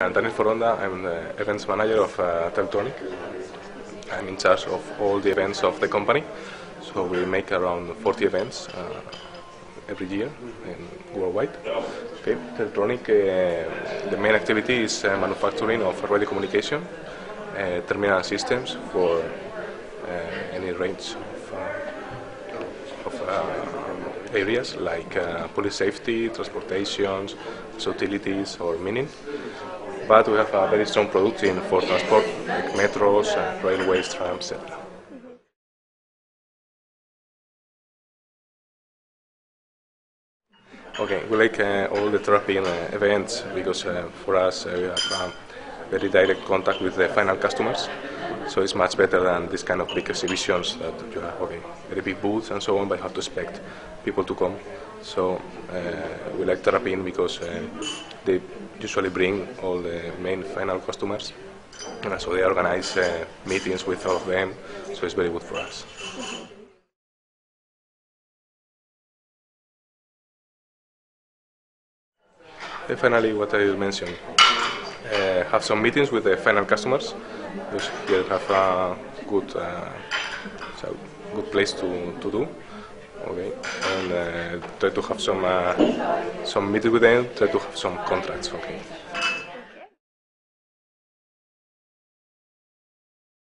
I'm Daniel Foronda. I'm the events manager of Teltronic. I'm in charge of all the events of the company. So we make around 40 events every year worldwide. Okay. Teltronic, the main activity is manufacturing of radio communication, terminal systems for any range of areas like police safety, transportations, utilities or mining. But we have a very strong product for transport, like metros, railways, trams, etc. Okay, we like all the therapy events because for us we have very direct contact with the final customers, so it's much better than this kind of big exhibitions that you have very big booths and so on, but you have to expect people to come. So we like therapy because they usually bring all the main final customers, and so they organize meetings with all of them, so it's very good for us. Finally, what I mentioned, have some meetings with the final customers, because here have a good place to do. Okay, and try to have some meetings with them, try to have some contracts. Okay.